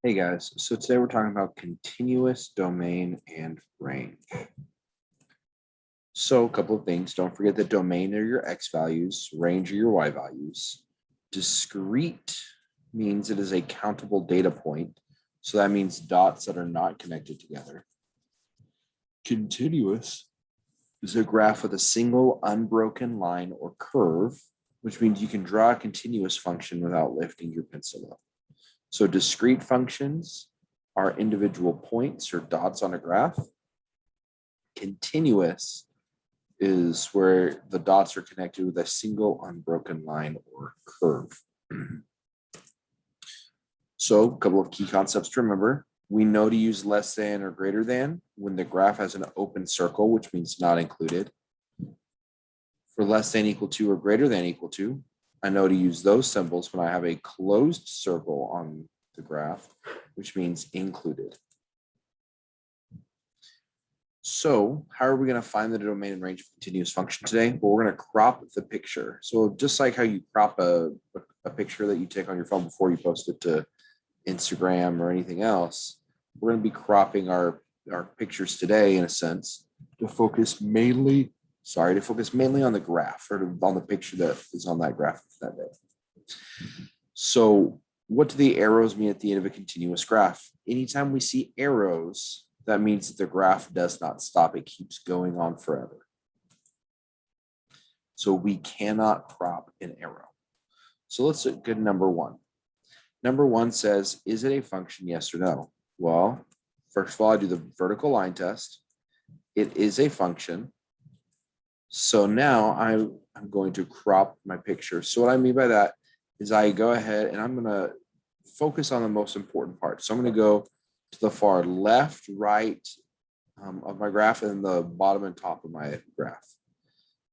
Hey guys, so today we're talking about continuous domain and range. So a couple of things. Don't forget that domain are your x values, range are your y values. Discrete means it is a countable data point. So that means dots that are not connected together. Continuous is a graph with a single unbroken line or curve, which means you can draw a continuous function without lifting your pencil up. So discrete functions are individual points or dots on a graph. Continuous is where the dots are connected with a single unbroken line or curve. So a couple of key concepts to remember. We know to use less than or greater than when the graph has an open circle, which means not included. For less than equal to or greater than equal to, I know to use those symbols when I have a closed circle on the graph, which means included. So how are we going to find the domain and range of continuous function today? Well, we're going to crop the picture. So just like how you crop a picture that you take on your phone before you post it to Instagram or anything else, we're going to be cropping our pictures today in a sense to focus mainly on the graph or on the picture that is on that graph that day. So what do the arrows mean at the end of a continuous graph? Anytime we see arrows, that means that the graph does not stop. It keeps going on forever. So we cannot crop an arrow. So let's look at number one. Number one says, is it a function, yes or no? Well, first of all, I do the vertical line test. It is a function. So now I'm going to crop my picture. So what I mean by that is I go ahead and I'm going to focus on the most important part. So I'm going to go to the far left, right of my graph and the bottom and top of my graph.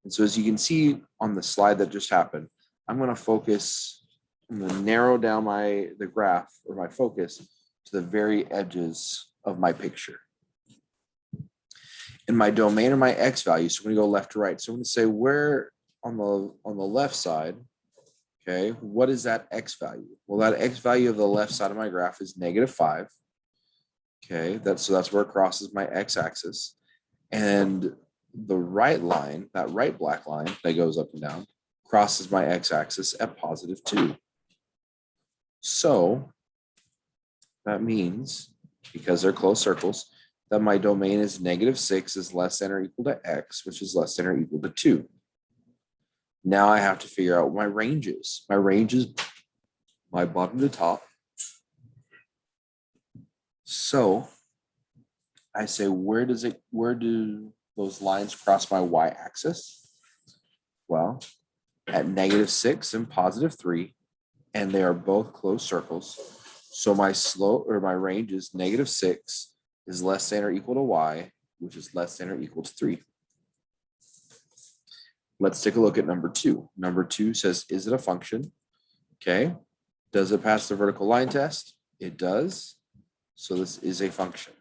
And so as you can see on the slide that just happened, I'm going to narrow down the graph or my focus to the very edges of my picture. And my domain are my x values. So I'm going to go left to right. So I'm going to say where on the left side, okay, what is that x value? Well, that x value of the left side of my graph is -5. Okay, that's where it crosses my x-axis. And the right line, that right black line that goes up and down, crosses my x-axis at +2. So that means, because they're closed circles, that my domain is -6 is less than or equal to x, which is less than or equal to 2. Now I have to figure out what my range is. My range is my bottom to top. So I say, where do those lines cross my y-axis? Well, at -6 and +3, and they are both closed circles. So my slope or my range is -6 is less than or equal to y, which is less than or equal to 3. Let's take a look at number two. Number two says, is it a function? Okay. Does it pass the vertical line test? It does. So this is a function.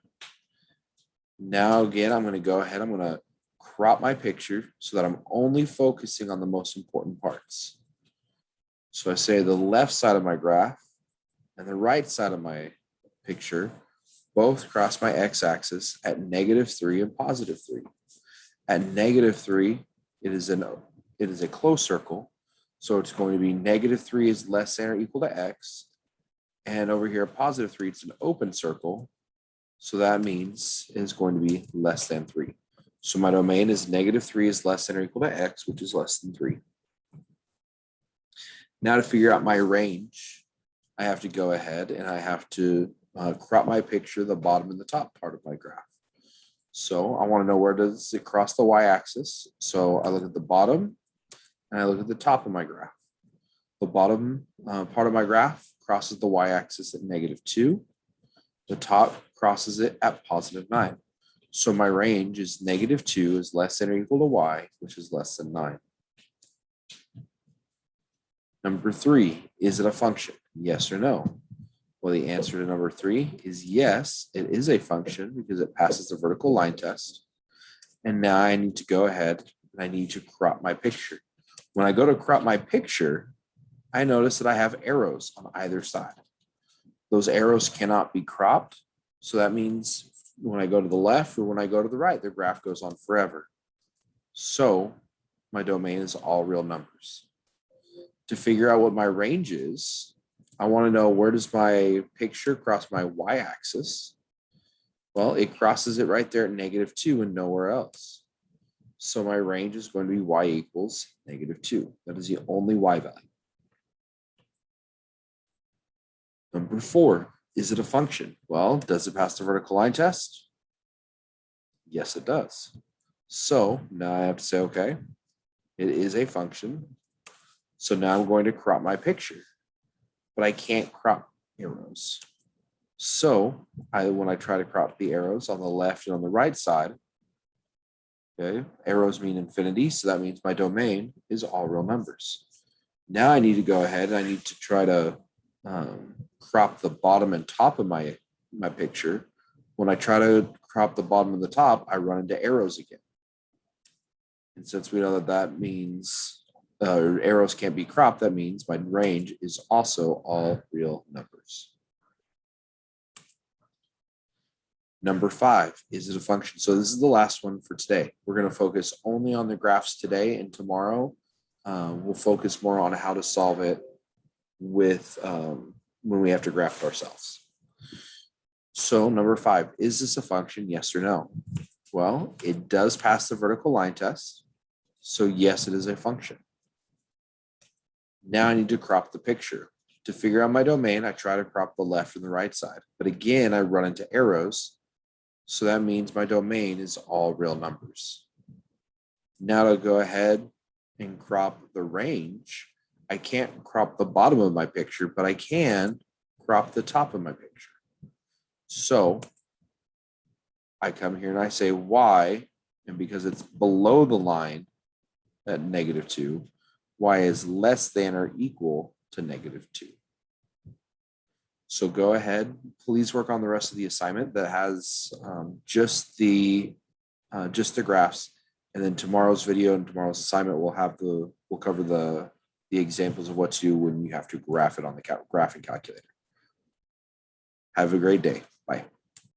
Now, again, I'm going to go ahead. I'm going to crop my picture so that I'm only focusing on the most important parts. So I say the left side of my graph and the right side of my picture both cross my x-axis at -3 and +3. At -3, it is a closed circle. So it's going to be -3 is less than or equal to x. And over here, +3, it's an open circle. So that means it's going to be less than 3. So my domain is -3 is less than or equal to x, which is less than 3. Now to figure out my range, I have to go ahead and I have to crop my picture, the bottom and the top part of my graph. So I want to know, where does it cross the y-axis? So I look at the bottom and I look at the top of my graph. The bottom part of my graph crosses the y-axis at -2. The top crosses it at +9. So my range is -2 is less than or equal to y, which is less than 9. Number three, is it a function? Yes or no? Well, the answer to number three is yes, it is a function because it passes the vertical line test. And now I need to go ahead and I need to crop my picture. When I go to crop my picture, I notice that I have arrows on either side. Those arrows cannot be cropped. So that means when I go to the left or when I go to the right, the graph goes on forever. So my domain is all real numbers. To figure out what my range is, I want to know, where does my picture cross my y-axis? Well, it crosses it right there at -2 and nowhere else. So my range is going to be y equals -2. That is the only y value. Number 4, is it a function? Well, does it pass the vertical line test? Yes, it does. So now I have to say, okay, it is a function. So now I'm going to crop my picture, but I can't crop arrows. So when I try to crop the arrows on the left and on the right side, okay, arrows mean infinity. So that means my domain is all real numbers. Now I need to go ahead and I need to try to crop the bottom and top of my picture. When I try to crop the bottom and the top, I run into arrows again. And since we know that that means arrows can't be cropped, that means my range is also all real numbers. Number 5, is it a function? So this is the last one for today. We're going to focus only on the graphs today, and tomorrow we'll focus more on how to solve it with when we have to graph it ourselves. So number 5, is this a function? Yes or no? Well, it does pass the vertical line test. So yes, it is a function. Now I need to crop the picture. To figure out my domain, I try to crop the left and the right side. But again, I run into arrows. So that means my domain is all real numbers. Now to go ahead and crop the range, I can't crop the bottom of my picture, but I can crop the top of my picture. So I come here and I say y, and because it's below the line at -2, y is less than or equal to -2. So go ahead, please work on the rest of the assignment that has just the graphs, and then tomorrow's video and tomorrow's assignment will cover the examples of what to do when you have to graph it on the graphing calculator. Have a great day. Bye.